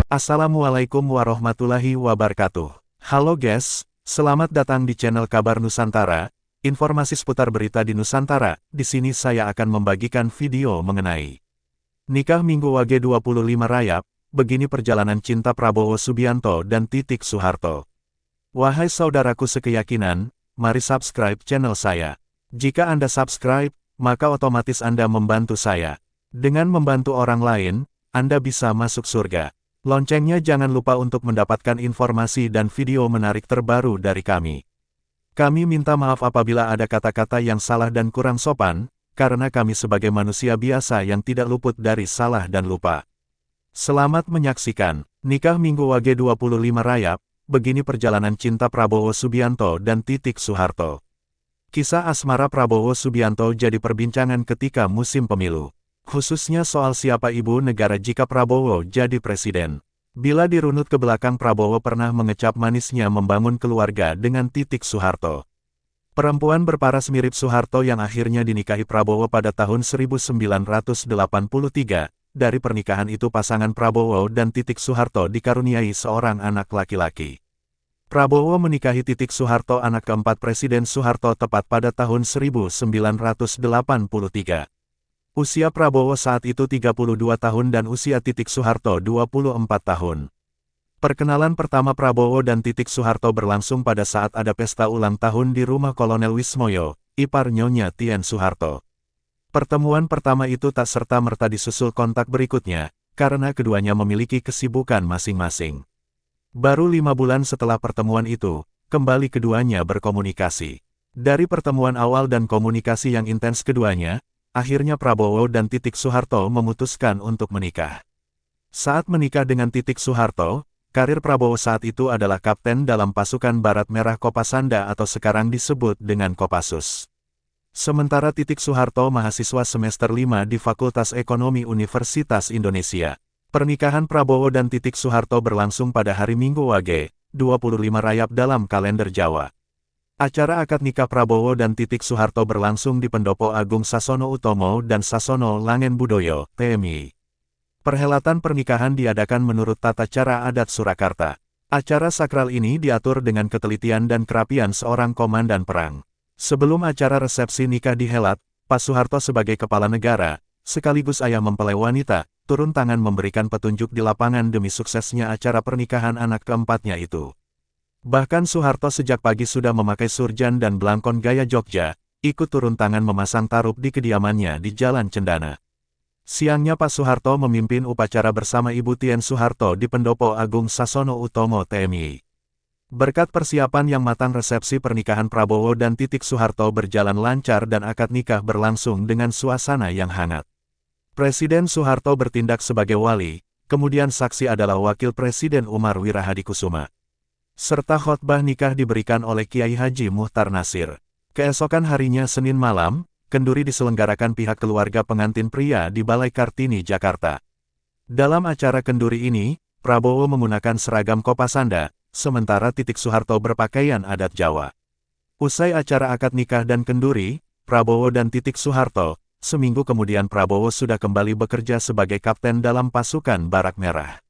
Assalamualaikum warahmatullahi wabarakatuh. Halo guys, selamat datang di channel Kabar Nusantara, informasi seputar berita di Nusantara. Di sini saya akan membagikan video mengenai nikah Minggu Wage 25 Rayap, begini perjalanan cinta Prabowo Subianto dan Titik Soeharto. Wahai saudaraku sekeyakinan, mari subscribe channel saya. Jika Anda subscribe, maka otomatis Anda membantu saya. Dengan membantu orang lain, Anda bisa masuk surga. Loncengnya jangan lupa untuk mendapatkan informasi dan video menarik terbaru dari kami. Kami minta maaf apabila ada kata-kata yang salah dan kurang sopan, karena kami sebagai manusia biasa yang tidak luput dari salah dan lupa. Selamat menyaksikan nikah Minggu Wage 25 Rayap, begini perjalanan cinta Prabowo Subianto dan Titik Soeharto. Kisah asmara Prabowo Subianto jadi perbincangan ketika musim pemilu. Khususnya soal siapa ibu negara jika Prabowo jadi presiden. Bila dirunut ke belakang, Prabowo pernah mengecap manisnya membangun keluarga dengan Titik Soeharto. Perempuan berparas mirip Soeharto yang akhirnya dinikahi Prabowo pada tahun 1983. Dari pernikahan itu pasangan Prabowo dan Titik Soeharto dikaruniai seorang anak laki-laki. Prabowo menikahi Titik Soeharto, anak keempat Presiden Soeharto, tepat pada tahun 1983. Usia Prabowo saat itu 32 tahun dan usia Titik Soeharto 24 tahun. Perkenalan pertama Prabowo dan Titik Soeharto berlangsung pada saat ada pesta ulang tahun di rumah Kolonel Wismoyo, ipar Nyonya Tien Soeharto. Pertemuan pertama itu tak serta-merta disusul kontak berikutnya, karena keduanya memiliki kesibukan masing-masing. Baru 5 bulan setelah pertemuan itu, kembali keduanya berkomunikasi. Dari pertemuan awal dan komunikasi yang intens keduanya, akhirnya Prabowo dan Titik Soeharto memutuskan untuk menikah. Saat menikah dengan Titik Soeharto, karir Prabowo saat itu adalah kapten dalam pasukan Barat Merah Kopasanda atau sekarang disebut dengan Kopassus. Sementara Titik Soeharto mahasiswa semester 5 di Fakultas Ekonomi Universitas Indonesia. Pernikahan Prabowo dan Titik Soeharto berlangsung pada hari Minggu Wage, 25 Rayap dalam kalender Jawa. Acara akad nikah Prabowo dan Titik Soeharto berlangsung di Pendopo Agung Sasono Utomo dan Sasono Langen Budoyo, PMI. Perhelatan pernikahan diadakan menurut tata cara adat Surakarta. Acara sakral ini diatur dengan ketelitian dan kerapian seorang komandan perang. Sebelum acara resepsi nikah dihelat, Pak Soeharto sebagai kepala negara, sekaligus ayah mempelai wanita, turun tangan memberikan petunjuk di lapangan demi suksesnya acara pernikahan anak keempatnya itu. Bahkan Soeharto sejak pagi sudah memakai surjan dan belangkon gaya Jogja, ikut turun tangan memasang tarup di kediamannya di Jalan Cendana. Siangnya Pak Soeharto memimpin upacara bersama Ibu Tien Soeharto di Pendopo Agung Sasono Utomo TMI. Berkat persiapan yang matang, resepsi pernikahan Prabowo dan Titik Soeharto berjalan lancar dan akad nikah berlangsung dengan suasana yang hangat. Presiden Soeharto bertindak sebagai wali, kemudian saksi adalah Wakil Presiden Umar Wirahadikusuma. Serta khotbah nikah diberikan oleh Kiai Haji Muhtar Nasir. Keesokan harinya Senin malam, kenduri diselenggarakan pihak keluarga pengantin pria di Balai Kartini, Jakarta. Dalam acara kenduri ini, Prabowo menggunakan seragam Kopasanda, sementara Titik Soeharto berpakaian adat Jawa. Usai acara akad nikah dan kenduri, Prabowo dan Titik Soeharto, seminggu kemudian Prabowo sudah kembali bekerja sebagai kapten dalam pasukan Barak Merah.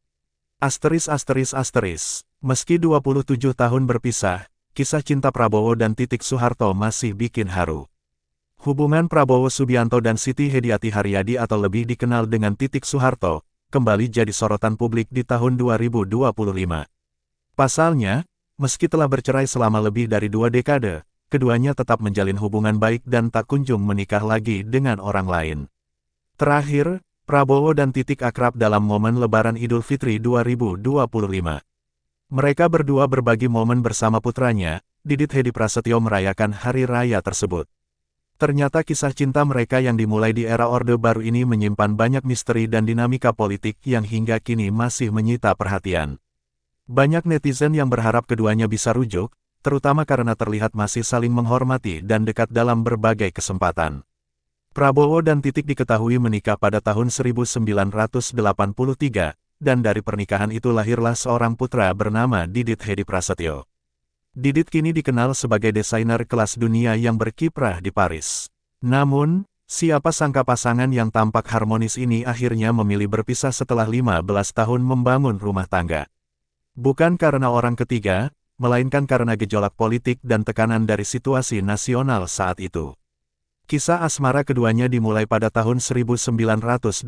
Meski 27 tahun berpisah, kisah cinta Prabowo dan Titik Soeharto masih bikin haru. Hubungan Prabowo Subianto dan Siti Hediati Haryadi atau lebih dikenal dengan Titik Soeharto, kembali jadi sorotan publik di tahun 2025. Pasalnya, meski telah bercerai selama lebih dari 2 dekade, keduanya tetap menjalin hubungan baik dan tak kunjung menikah lagi dengan orang lain. Terakhir, Prabowo dan Titik akrab dalam momen Lebaran Idul Fitri 2025. Mereka berdua berbagi momen bersama putranya, Didit Hedi Prasetyo, merayakan hari raya tersebut. Ternyata kisah cinta mereka yang dimulai di era Orde Baru ini menyimpan banyak misteri dan dinamika politik yang hingga kini masih menyita perhatian. Banyak netizen yang berharap keduanya bisa rujuk, terutama karena terlihat masih saling menghormati dan dekat dalam berbagai kesempatan. Prabowo dan Titik diketahui menikah pada tahun 1983, dan dari pernikahan itu lahirlah seorang putra bernama Didit Hedi Prasetyo. Didit kini dikenal sebagai desainer kelas dunia yang berkiprah di Paris. Namun, Siapa sangka pasangan yang tampak harmonis ini akhirnya memilih berpisah setelah 15 tahun membangun rumah tangga. Bukan karena orang ketiga, melainkan karena gejolak politik dan tekanan dari situasi nasional saat itu. Kisah asmara keduanya dimulai pada tahun 1981.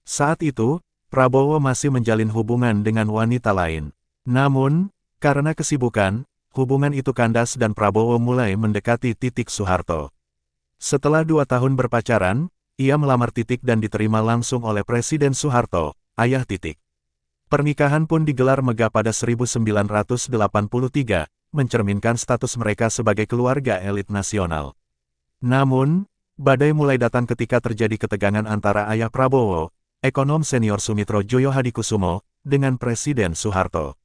Saat itu, Prabowo masih menjalin hubungan dengan wanita lain. Namun, karena kesibukan, hubungan itu kandas dan Prabowo mulai mendekati Titik Soeharto. Setelah 2 tahun berpacaran, ia melamar Titik dan diterima langsung oleh Presiden Soeharto, ayah Titik. Pernikahan pun digelar megah pada 1983, mencerminkan status mereka sebagai keluarga elit nasional. Namun, badai mulai datang ketika terjadi ketegangan antara ayah Prabowo, ekonom senior Sumitro Joyo Hadikusumo, dengan Presiden Soeharto.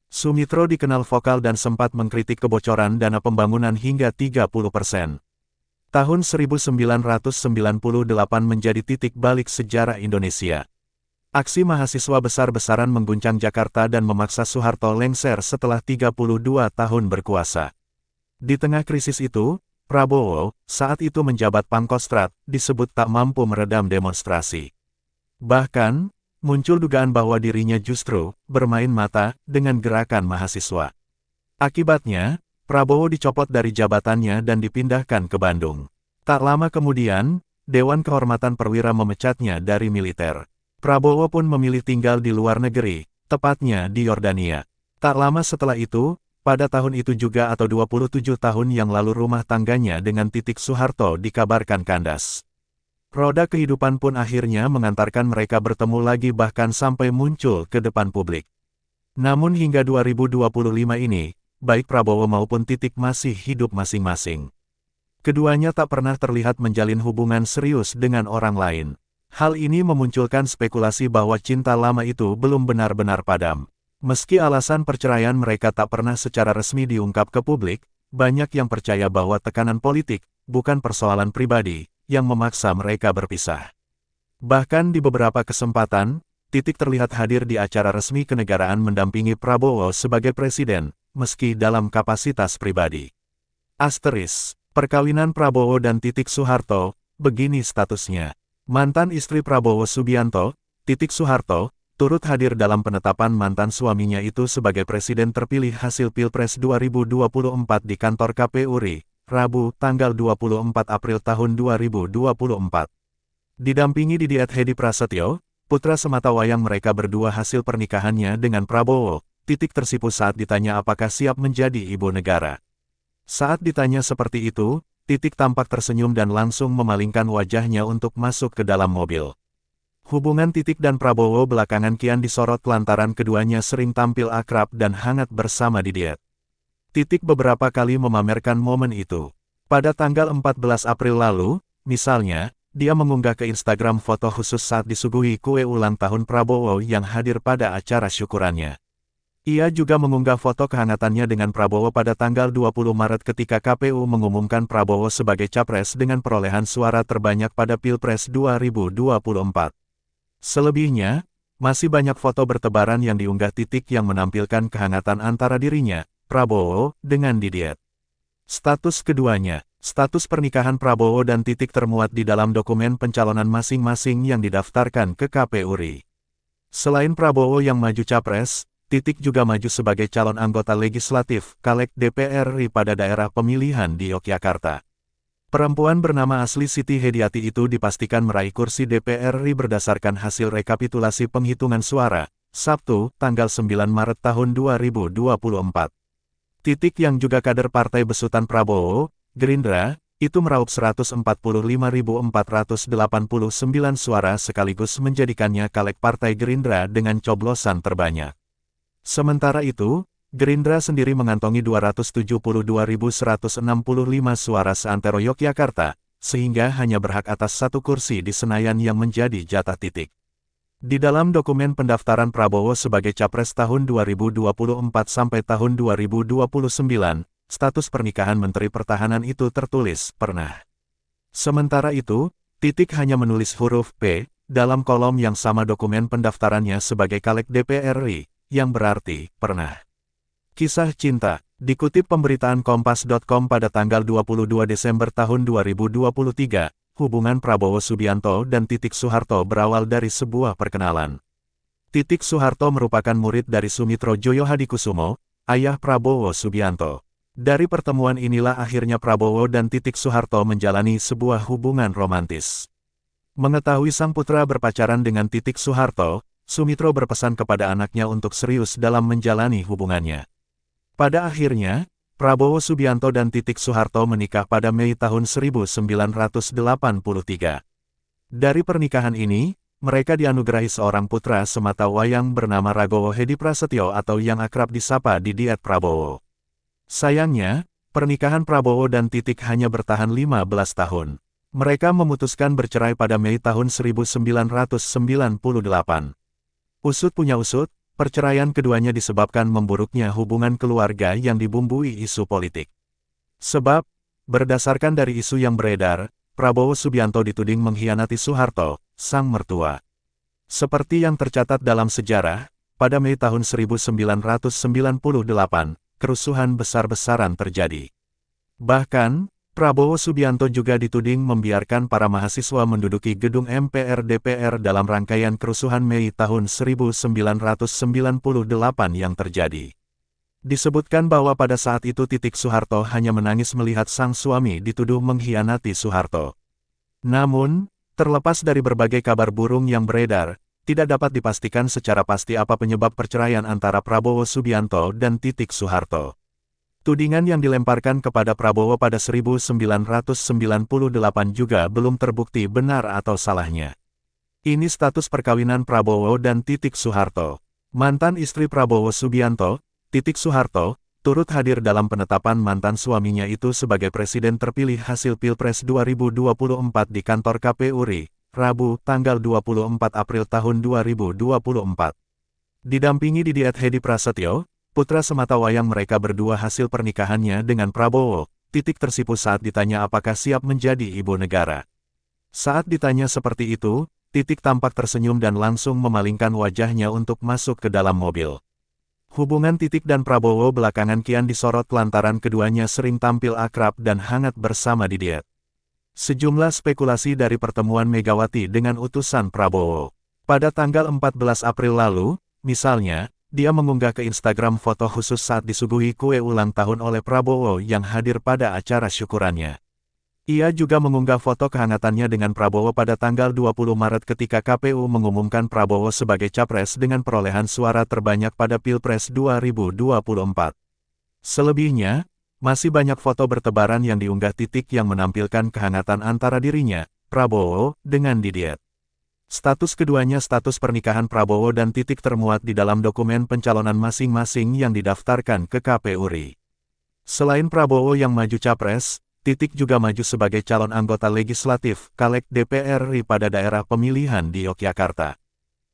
Sumitro dikenal vokal dan sempat mengkritik kebocoran dana pembangunan hingga 30%. Tahun 1998 menjadi titik balik sejarah Indonesia. Aksi mahasiswa besar-besaran mengguncang Jakarta dan memaksa Soeharto lengser setelah 32 tahun berkuasa. Di tengah krisis itu, Prabowo, saat itu menjabat Pangkostrat, disebut tak mampu meredam demonstrasi. Bahkan, muncul dugaan bahwa dirinya justru bermain mata dengan gerakan mahasiswa. Akibatnya, Prabowo dicopot dari jabatannya dan dipindahkan ke Bandung. Tak lama kemudian, Dewan Kehormatan Perwira memecatnya dari militer. Prabowo pun memilih tinggal di luar negeri, tepatnya di Yordania. Tak lama setelah itu, pada tahun itu juga atau 27 tahun yang lalu rumah tangganya dengan Titik Soeharto dikabarkan kandas. Roda kehidupan pun akhirnya mengantarkan mereka bertemu lagi bahkan sampai muncul ke depan publik. Namun hingga 2025 ini, baik Prabowo maupun Titik masih hidup masing-masing. Keduanya tak pernah terlihat menjalin hubungan serius dengan orang lain. Hal ini memunculkan spekulasi bahwa cinta lama itu belum benar-benar padam. Meski alasan perceraian mereka tak pernah secara resmi diungkap ke publik, banyak yang percaya bahwa tekanan politik, bukan persoalan pribadi, yang memaksa mereka berpisah. Bahkan di beberapa kesempatan, Titik terlihat hadir di acara resmi kenegaraan mendampingi Prabowo sebagai presiden, meski dalam kapasitas pribadi. Asteris, perkawinan Prabowo dan Titik Soeharto, begini statusnya. Mantan istri Prabowo Subianto, Titik Soeharto, turut hadir dalam penetapan mantan suaminya itu sebagai presiden terpilih hasil Pilpres 2024 di kantor KPU RI, Rabu, tanggal 24 April tahun 2024. Didampingi Didiat Hedi Prasetyo, putra sematawayang mereka berdua hasil pernikahannya dengan Prabowo, Titik tersipu saat ditanya apakah siap menjadi ibu negara. Saat ditanya seperti itu, Titik tampak tersenyum dan langsung memalingkan wajahnya untuk masuk ke dalam mobil. Hubungan Titik dan Prabowo belakangan kian disorot lantaran keduanya sering tampil akrab dan hangat bersama Didiat. Titik beberapa kali memamerkan momen itu. Pada tanggal 14 April lalu, misalnya, dia mengunggah ke Instagram foto khusus saat disuguhi kue ulang tahun Prabowo yang hadir pada acara syukurannya. Ia juga mengunggah foto kehangatannya dengan Prabowo pada tanggal 20 Maret ketika KPU mengumumkan Prabowo sebagai capres dengan perolehan suara terbanyak pada Pilpres 2024. Selebihnya, masih banyak foto bertebaran yang diunggah Titik yang menampilkan kehangatan antara dirinya, Prabowo, dengan Didiat. Status keduanya, status pernikahan Prabowo dan Titik termuat di dalam dokumen pencalonan masing-masing yang didaftarkan ke KPU RI. Selain Prabowo yang maju capres, Titik juga maju sebagai calon anggota legislatif, Caleg DPR RI pada daerah pemilihan di Yogyakarta. Perempuan bernama asli Siti Hediati itu dipastikan meraih kursi DPR RI berdasarkan hasil rekapitulasi penghitungan suara, Sabtu, tanggal 9 Maret tahun 2024. Titik yang juga kader Partai Besutan Prabowo, Gerindra, itu meraup 145.489 suara sekaligus menjadikannya caleg Partai Gerindra dengan coblosan terbanyak. Sementara itu, Gerindra sendiri mengantongi 272.165 suara seantero Yogyakarta, sehingga hanya berhak atas satu kursi di Senayan yang menjadi jatah Titik. Di dalam dokumen pendaftaran Prabowo sebagai capres tahun 2024 sampai tahun 2029, status pernikahan Menteri Pertahanan itu tertulis pernah. Sementara itu, Titik hanya menulis huruf P dalam kolom yang sama dokumen pendaftarannya sebagai caleg DPR RI, yang berarti pernah. Kisah cinta, Dikutip pemberitaan Kompas.com pada tanggal 22 Desember tahun 2023, hubungan Prabowo Subianto dan Titik Soeharto berawal dari sebuah perkenalan. Titik Soeharto merupakan murid dari Sumitro Joyo Hadikusumo, ayah Prabowo Subianto. Dari pertemuan inilah akhirnya Prabowo dan Titik Soeharto menjalani sebuah hubungan romantis. Mengetahui sang putra berpacaran dengan Titik Soeharto, Sumitro berpesan kepada anaknya untuk serius dalam menjalani hubungannya. Pada akhirnya, Prabowo Subianto dan Titik Soeharto menikah pada Mei tahun 1983. Dari pernikahan ini, mereka dianugerahi seorang putra sematawayang bernama Ragowo Hedi Prasetyo atau yang akrab disapa Didiet Prabowo. Sayangnya, pernikahan Prabowo dan Titik hanya bertahan 15 tahun. Mereka memutuskan bercerai pada Mei tahun 1998. Usut punya usut, perceraian keduanya disebabkan memburuknya hubungan keluarga yang dibumbui isu politik. Sebab, berdasarkan dari isu yang beredar, Prabowo Subianto dituding mengkhianati Soeharto, sang mertua. Seperti yang tercatat dalam sejarah, pada Mei tahun 1998, kerusuhan besar-besaran terjadi. Bahkan, Prabowo Subianto juga dituding membiarkan para mahasiswa menduduki gedung MPR DPR dalam rangkaian kerusuhan Mei tahun 1998 yang terjadi. Disebutkan bahwa pada saat itu Titik Soeharto hanya menangis melihat sang suami dituduh mengkhianati Soeharto. Namun, terlepas dari berbagai kabar burung yang beredar, tidak dapat dipastikan secara pasti apa penyebab perceraian antara Prabowo Subianto dan Titik Soeharto. Tudingan yang dilemparkan kepada Prabowo pada 1998 juga belum terbukti benar atau salahnya. Ini status perkawinan Prabowo dan Titik Soeharto. Mantan istri Prabowo Subianto, Titik Soeharto, turut hadir dalam penetapan mantan suaminya itu sebagai presiden terpilih hasil Pilpres 2024 di kantor KPU RI, Rabu, tanggal 24 April tahun 2024. Didampingi Didiet Hedi Prasetyo, putra sematawayang mereka berdua hasil pernikahannya dengan Prabowo, Titik tersipu saat ditanya apakah siap menjadi ibu negara. Saat ditanya seperti itu, Titik tampak tersenyum dan langsung memalingkan wajahnya untuk masuk ke dalam mobil. Hubungan Titik dan Prabowo belakangan kian disorot lantaran keduanya sering tampil akrab dan hangat bersama Didiet. Sejumlah spekulasi dari pertemuan Megawati dengan utusan Prabowo. Pada tanggal 14 April lalu, misalnya, dia mengunggah ke Instagram foto khusus saat disuguhi kue ulang tahun oleh Prabowo yang hadir pada acara syukurannya. Ia juga mengunggah foto kehangatannya dengan Prabowo pada tanggal 20 Maret ketika KPU mengumumkan Prabowo sebagai capres dengan perolehan suara terbanyak pada Pilpres 2024. Selebihnya, masih banyak foto bertebaran yang diunggah Titik yang menampilkan kehangatan antara dirinya, Prabowo, dengan Didiet. Status keduanya status pernikahan Prabowo dan Titik termuat di dalam dokumen pencalonan masing-masing yang didaftarkan ke KPU RI. Selain Prabowo yang maju capres, Titik juga maju sebagai calon anggota legislatif, Caleg DPR RI pada daerah pemilihan di Yogyakarta.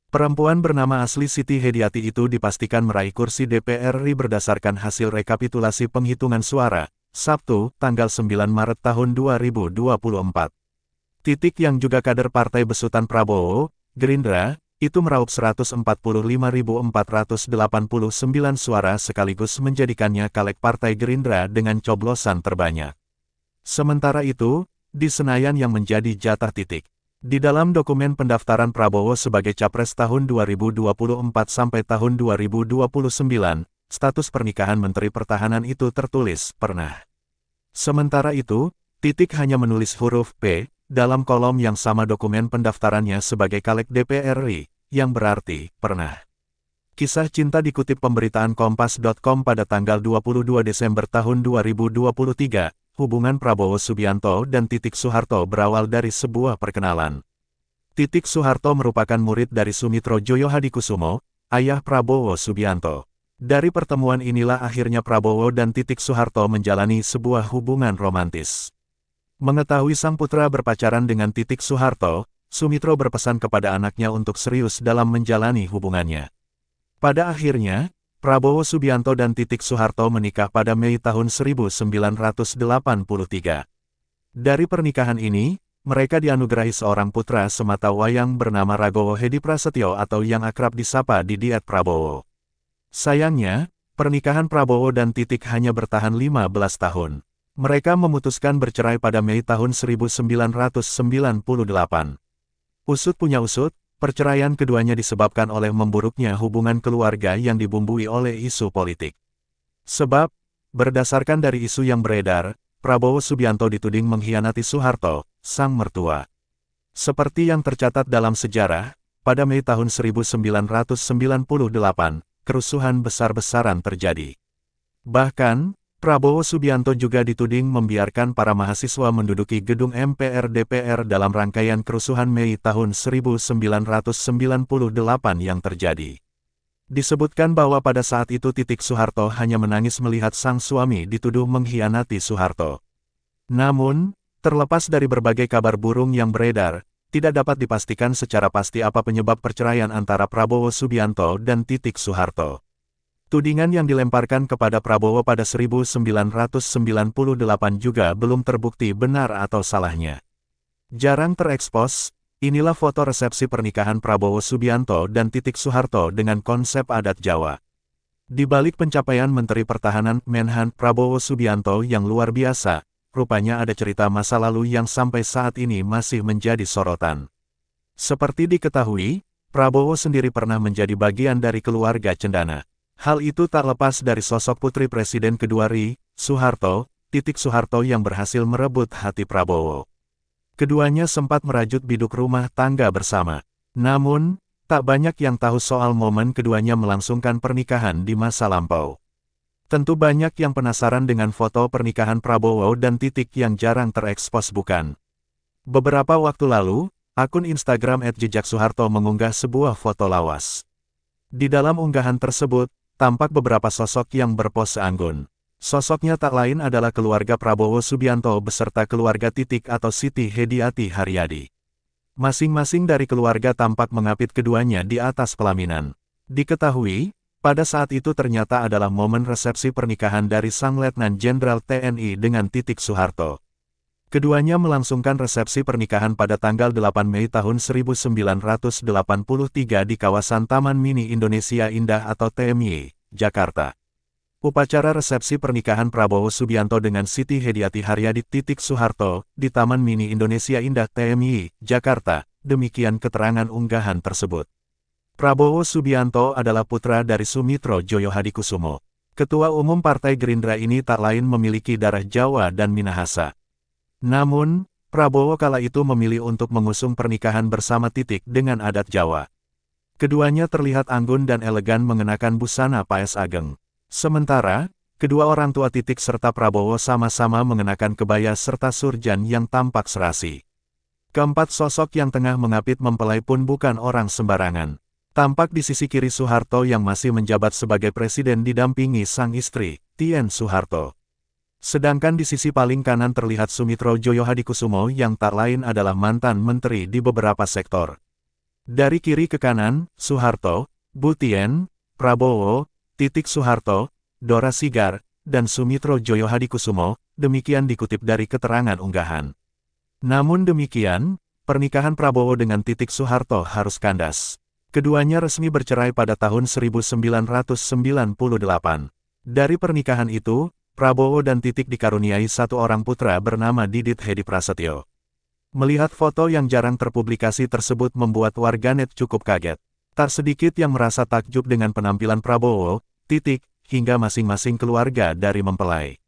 Perempuan bernama asli Siti Hediati itu dipastikan meraih kursi DPR RI berdasarkan hasil rekapitulasi penghitungan suara, Sabtu, tanggal 9 Maret tahun 2024. Titik yang juga kader Partai Besutan Prabowo, Gerindra, itu meraup 145.489 suara sekaligus menjadikannya caleg Partai Gerindra dengan coblosan terbanyak. Sementara itu, di Senayan yang menjadi jatah Titik. Di dalam dokumen pendaftaran Prabowo sebagai capres tahun 2024 sampai tahun 2029, status pernikahan Menteri Pertahanan itu tertulis, pernah. Sementara itu, Titik hanya menulis huruf P, dalam kolom yang sama dokumen pendaftarannya sebagai caleg DPR RI, yang berarti, pernah. Kisah cinta dikutip pemberitaan Kompas.com pada tanggal 22 Desember tahun 2023, hubungan Prabowo Subianto dan Titik Soeharto berawal dari sebuah perkenalan. Titik Soeharto merupakan murid dari Sumitro Joyo Hadikusumo, ayah Prabowo Subianto. Dari pertemuan inilah akhirnya Prabowo dan Titik Soeharto menjalani sebuah hubungan romantis. Mengetahui sang putra berpacaran dengan Titik Soeharto, Sumitro berpesan kepada anaknya untuk serius dalam menjalani hubungannya. Pada akhirnya, Prabowo Subianto dan Titik Soeharto menikah pada Mei tahun 1983. Dari pernikahan ini, mereka dianugerahi seorang putra sematawayang bernama Ragowo Hedi Prasetyo atau yang akrab disapa Didiet Prabowo. Sayangnya, Pernikahan Prabowo dan Titik hanya bertahan 15 tahun. Mereka memutuskan bercerai pada Mei tahun 1998. Usut punya usut, perceraian keduanya disebabkan oleh memburuknya hubungan keluarga yang dibumbui oleh isu politik. Sebab, berdasarkan dari isu yang beredar, Prabowo Subianto dituding mengkhianati Soeharto, sang mertua. Seperti yang tercatat dalam sejarah, pada Mei tahun 1998, kerusuhan besar-besaran terjadi. Bahkan, Prabowo Subianto juga dituding membiarkan para mahasiswa menduduki gedung MPR DPR dalam rangkaian kerusuhan Mei tahun 1998 yang terjadi. Disebutkan bahwa pada saat itu Titik Soeharto hanya menangis melihat sang suami dituduh mengkhianati Soeharto. Namun, terlepas dari berbagai kabar burung yang beredar, tidak dapat dipastikan secara pasti apa penyebab perceraian antara Prabowo Subianto dan Titik Soeharto. Tudingan yang dilemparkan kepada Prabowo pada 1998 juga belum terbukti benar atau salahnya. Jarang terekspos, inilah foto resepsi pernikahan Prabowo Subianto dan Titik Soeharto dengan konsep adat Jawa. Di balik pencapaian Menteri Pertahanan Menhan Prabowo Subianto yang luar biasa, rupanya ada cerita masa lalu yang sampai saat ini masih menjadi sorotan. Seperti diketahui, Prabowo sendiri pernah menjadi bagian dari keluarga cendana. Hal itu tak lepas dari sosok putri Presiden kedua RI, Soeharto, Titik Soeharto yang berhasil merebut hati Prabowo. Keduanya sempat merajut biduk rumah tangga bersama. Namun, tak banyak yang tahu soal momen keduanya melangsungkan pernikahan di masa lampau. Tentu banyak yang penasaran dengan foto pernikahan Prabowo dan Titik yang jarang terekspos bukan? Beberapa waktu lalu, akun Instagram @jejaksoeharto mengunggah sebuah foto lawas. Di dalam unggahan tersebut, tampak beberapa sosok yang berpose anggun. Sosoknya tak lain adalah keluarga Prabowo Subianto beserta keluarga Titik atau Siti Hediati Haryadi. Masing-masing dari keluarga tampak mengapit keduanya di atas pelaminan. Diketahui, pada saat itu ternyata adalah momen resepsi pernikahan dari Sang Letnan Jenderal TNI dengan Titik Soeharto. Keduanya melangsungkan resepsi pernikahan pada tanggal 8 Mei tahun 1983 di kawasan Taman Mini Indonesia Indah atau TMI, Jakarta. Upacara resepsi pernikahan Prabowo Subianto dengan Siti Hediati Haryadi Titik Soeharto di Taman Mini Indonesia Indah TMI, Jakarta, demikian keterangan unggahan tersebut. Prabowo Subianto adalah putra dari Sumitro Joyo Hadikusumo. Ketua Umum Partai Gerindra ini tak lain memiliki darah Jawa dan Minahasa. Namun, Prabowo kala itu memilih untuk mengusung pernikahan bersama Titik dengan adat Jawa. Keduanya terlihat anggun dan elegan mengenakan busana paes ageng. Sementara, kedua orang tua Titik serta Prabowo sama-sama mengenakan kebaya serta surjan yang tampak serasi. Keempat sosok yang tengah mengapit mempelai pun bukan orang sembarangan. Tampak di sisi kiri Soeharto yang masih menjabat sebagai presiden didampingi sang istri, Tien Soeharto. Sedangkan di sisi paling kanan terlihat Sumitro Joyo Hadikusumo yang tak lain adalah mantan menteri di beberapa sektor. Dari kiri ke kanan, Soeharto, Bu Tien, Prabowo, Titik Soeharto, Dora Sigar, dan Sumitro Joyo Hadikusumo, demikian dikutip dari keterangan unggahan. Namun demikian, pernikahan Prabowo dengan Titik Soeharto harus kandas. Keduanya resmi bercerai pada tahun 1998. Dari pernikahan itu, Prabowo dan Titik dikaruniai satu orang putra bernama Didit Hedi Prasetyo. Melihat foto yang jarang terpublikasi tersebut membuat warganet cukup kaget. Tak sedikit yang merasa takjub dengan penampilan Prabowo, Titik, hingga masing-masing keluarga dari mempelai.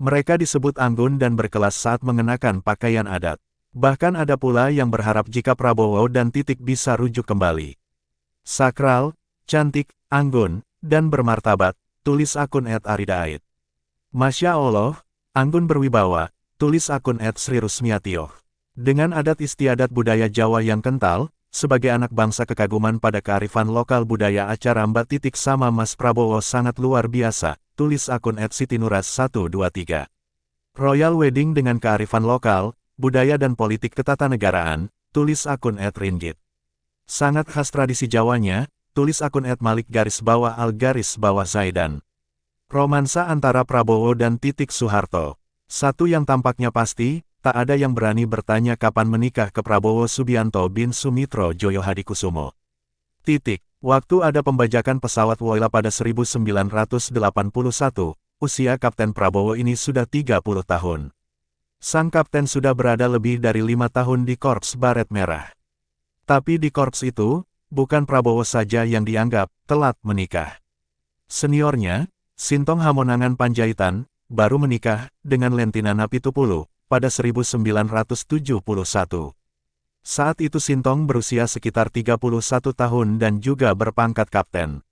Mereka disebut anggun dan berkelas saat mengenakan pakaian adat. Bahkan ada pula yang berharap jika Prabowo dan Titik bisa rujuk kembali. Sakral, cantik, anggun, dan bermartabat, tulis akun @aridait. Masya Allah, anggun berwibawa, tulis akun @srirusmiatioh. Dengan adat istiadat budaya Jawa yang kental, sebagai anak bangsa kekaguman pada kearifan lokal budaya acara Mbak Titik sama Mas Prabowo sangat luar biasa, tulis akun @sitinuras123. Royal Wedding dengan kearifan lokal, budaya dan politik ketatanegaraan, tulis akun @ringgit. Sangat khas tradisi Jawanya, tulis akun @malik_al_zaidan. Romansa antara Prabowo dan Titik Soeharto. Satu yang tampaknya pasti, tak ada yang berani bertanya kapan menikah ke Prabowo Subianto bin Sumitro Joyo Hadikusumo. Titik. Waktu ada pembajakan pesawat Woyla pada 1981, usia Kapten Prabowo ini sudah 30 tahun. Sang kapten sudah berada lebih dari 5 tahun di Korps Baret Merah. Tapi di korps itu, bukan Prabowo saja yang dianggap telat menikah. Seniornya, Sintong Hamonangan Panjaitan, baru menikah dengan Lentina Napitupulu pada 1971. Saat itu Sintong berusia sekitar 31 tahun dan juga berpangkat kapten.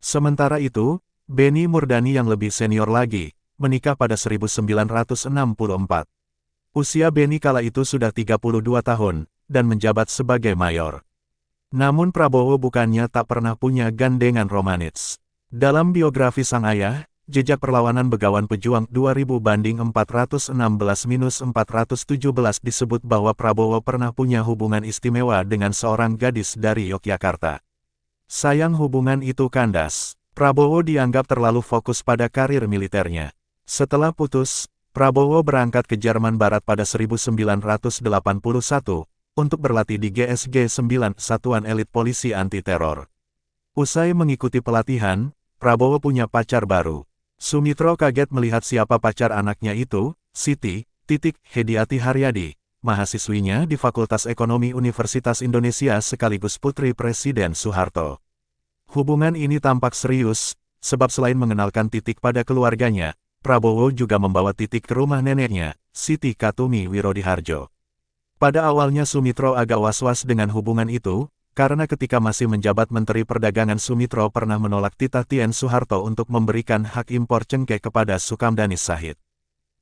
Sementara itu, Beni Murdani yang lebih senior lagi, menikah pada 1964. Usia Beni kala itu sudah 32 tahun, dan menjabat sebagai mayor. Namun Prabowo bukannya tak pernah punya gandengan romantis. Dalam biografi sang ayah, Jejak Perlawanan Begawan Pejuang 2000-416-417 disebut bahwa Prabowo pernah punya hubungan istimewa dengan seorang gadis dari Yogyakarta. Sayang hubungan itu kandas. Prabowo dianggap terlalu fokus pada karir militernya. Setelah putus, Prabowo berangkat ke Jerman Barat pada 1981 untuk berlatih di GSG 9 Satuan Elit Polisi Anti Teror. Usai mengikuti pelatihan, Prabowo punya pacar baru. Sumitro kaget melihat siapa pacar anaknya itu, Siti Hediati Haryadi, mahasiswinya di Fakultas Ekonomi Universitas Indonesia sekaligus putri Presiden Soeharto. Hubungan ini tampak serius, sebab selain mengenalkan Titik pada keluarganya, Prabowo juga membawa Titik ke rumah neneknya, Siti Katumi Wirodiharjo. Pada awalnya Sumitro agak was-was dengan hubungan itu, karena ketika masih menjabat Menteri Perdagangan Sumitro pernah menolak titah Tien Soeharto untuk memberikan hak impor cengkeh kepada Sukamdani Shahid.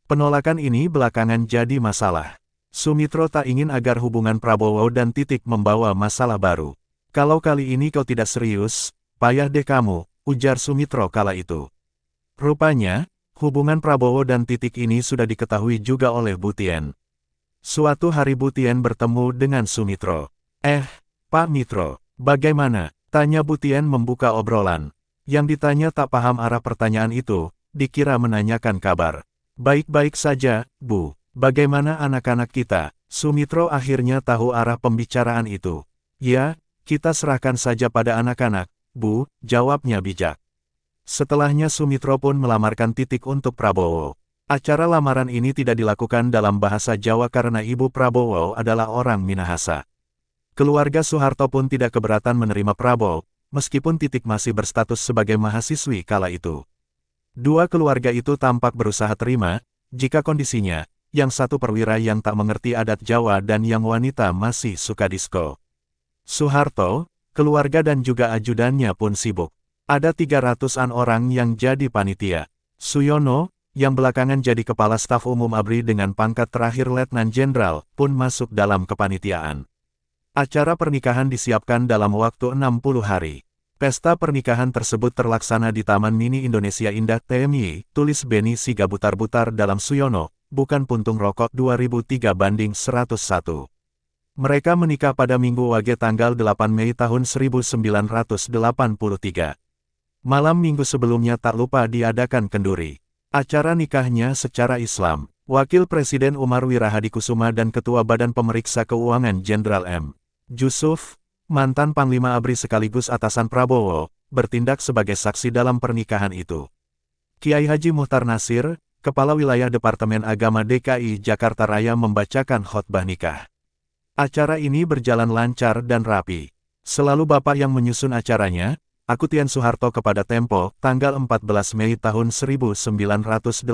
Penolakan ini belakangan jadi masalah. Sumitro tak ingin agar hubungan Prabowo dan Titik membawa masalah baru. Kalau kali ini kau tidak serius, payah deh kamu, ujar Sumitro kala itu. Rupanya, hubungan Prabowo dan Titik ini sudah diketahui juga oleh Bu Tien. Suatu hari Bu Tien bertemu dengan Sumitro. Pak Mitro, bagaimana? Tanya Bu Tien membuka obrolan. Yang ditanya tak paham arah pertanyaan itu, dikira menanyakan kabar. Baik-baik saja, Bu. Bagaimana anak-anak kita? Sumitro akhirnya tahu arah pembicaraan itu. Ya, kita serahkan saja pada anak-anak, Bu, jawabnya bijak. Setelahnya Sumitro pun melamarkan Titik untuk Prabowo. Acara lamaran ini tidak dilakukan dalam bahasa Jawa karena ibu Prabowo adalah orang Minahasa. Keluarga Soeharto pun tidak keberatan menerima Prabowo, meskipun Titik masih berstatus sebagai mahasiswi kala itu. Dua keluarga itu tampak berusaha terima, jika kondisinya, yang satu perwira yang tak mengerti adat Jawa dan yang wanita masih suka disko. Soeharto, keluarga dan juga ajudannya pun sibuk. Ada 300-an orang yang jadi panitia. Suyono, yang belakangan jadi Kepala Staf Umum ABRI dengan pangkat terakhir Letnan Jenderal, pun masuk dalam kepanitiaan. Acara pernikahan disiapkan dalam waktu 60 hari. Pesta pernikahan tersebut terlaksana di Taman Mini Indonesia Indah TMI, tulis Beni Siga Butar-Butar dalam Suyono, bukan puntung rokok 2003/101. Mereka menikah pada Minggu Wage tanggal 8 Mei tahun 1983. Malam minggu sebelumnya tak lupa diadakan kenduri. Acara nikahnya secara Islam. Wakil Presiden Umar Wirahadikusuma dan Ketua Badan Pemeriksa Keuangan Jenderal M. Jusuf, mantan Panglima ABRI sekaligus atasan Prabowo, bertindak sebagai saksi dalam pernikahan itu. Kiai Haji Muhtar Nasir, Kepala Wilayah Departemen Agama DKI Jakarta Raya membacakan khotbah nikah. Acara ini berjalan lancar dan rapi. Selalu Bapak yang menyusun acaranya, aku Tien Soeharto kepada Tempo, tanggal 14 Mei tahun 1983.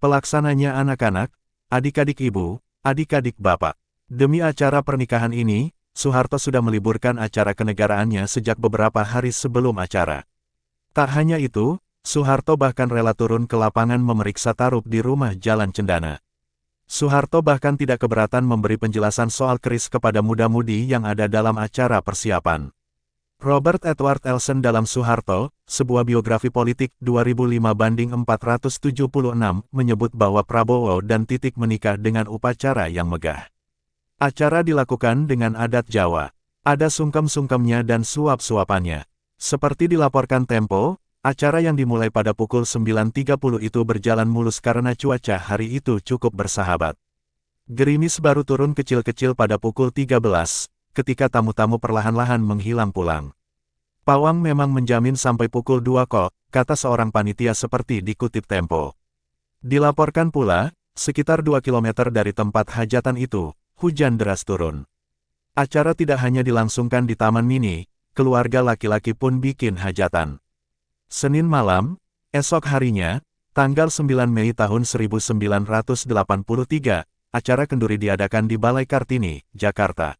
Pelaksananya anak-anak, adik-adik ibu, adik-adik bapak. Demi acara pernikahan ini, Soeharto sudah meliburkan acara kenegaraannya sejak beberapa hari sebelum acara. Tak hanya itu, Soeharto bahkan rela turun ke lapangan memeriksa tarup di rumah Jalan Cendana. Soeharto bahkan tidak keberatan memberi penjelasan soal keris kepada muda-mudi yang ada dalam acara persiapan. Robert Edward Elson dalam Soeharto, sebuah biografi politik 2005/476, menyebut bahwa Prabowo dan Titik menikah dengan upacara yang megah. Acara dilakukan dengan adat Jawa. Ada sungkem-sungkemnya dan suap-suapannya. Seperti dilaporkan Tempo, acara yang dimulai pada pukul 9.30 itu berjalan mulus karena cuaca hari itu cukup bersahabat. Gerimis baru turun kecil-kecil pada pukul 13, ketika tamu-tamu perlahan-lahan menghilang pulang. Pawang memang menjamin sampai pukul 2 kok, kata seorang panitia seperti dikutip Tempo. Dilaporkan pula, sekitar 2 km dari tempat hajatan itu, hujan deras turun. Acara tidak hanya dilangsungkan di Taman Mini, keluarga laki-laki pun bikin hajatan. Senin malam, esok harinya, tanggal 9 Mei tahun 1983, acara kenduri diadakan di Balai Kartini, Jakarta.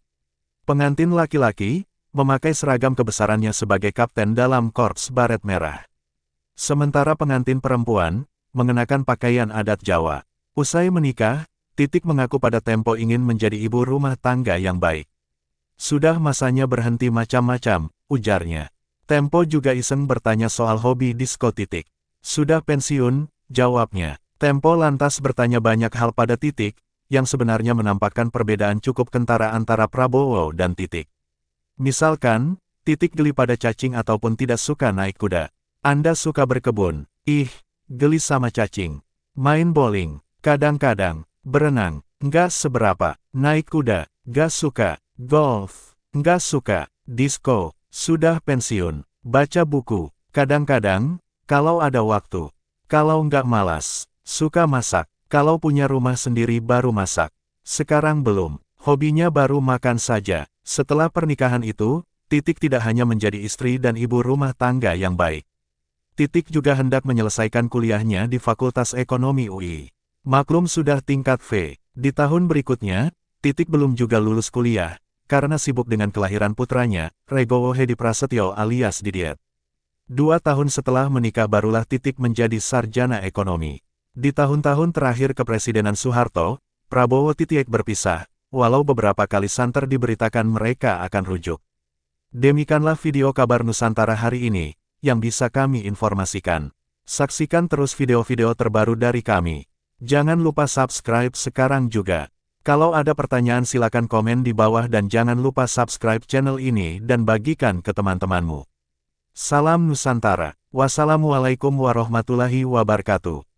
Pengantin laki-laki memakai seragam kebesarannya sebagai kapten dalam Korps Baret Merah. Sementara pengantin perempuan mengenakan pakaian adat Jawa. Usai menikah, Titik mengaku pada Tempo ingin menjadi ibu rumah tangga yang baik. Sudah masanya berhenti macam-macam, ujarnya. Tempo juga iseng bertanya soal hobi disko Titik. Sudah pensiun, jawabnya. Tempo lantas bertanya banyak hal pada Titik, yang sebenarnya menampakkan perbedaan cukup kentara antara Prabowo dan Titik. Misalkan, Titik geli pada cacing ataupun tidak suka naik kuda. Anda suka berkebun, ih, geli sama cacing. Main bowling, kadang-kadang, berenang, nggak seberapa. Naik kuda, nggak suka. Golf, nggak suka. Disko, sudah pensiun. Baca buku, kadang-kadang, kalau ada waktu. Kalau nggak malas, suka masak. Kalau punya rumah sendiri baru masak. Sekarang belum, hobinya baru makan saja. Setelah pernikahan itu, Titik tidak hanya menjadi istri dan ibu rumah tangga yang baik. Titik juga hendak menyelesaikan kuliahnya di Fakultas Ekonomi UI. Maklum sudah tingkat V. Di tahun berikutnya, Titik belum juga lulus kuliah, karena sibuk dengan kelahiran putranya, Regowo Hedi Prasetyo alias Didiet. 2 tahun setelah menikah barulah Titik menjadi sarjana ekonomi. Di tahun-tahun terakhir kepresidenan Soeharto, Prabowo Titik berpisah, walau beberapa kali santer diberitakan mereka akan rujuk. Demikianlah video kabar Nusantara hari ini, yang bisa kami informasikan. Saksikan terus video-video terbaru dari kami. Jangan lupa subscribe sekarang juga. Kalau ada pertanyaan silakan komen di bawah dan jangan lupa subscribe channel ini dan bagikan ke teman-temanmu. Salam Nusantara. Wassalamualaikum warahmatullahi wabarakatuh.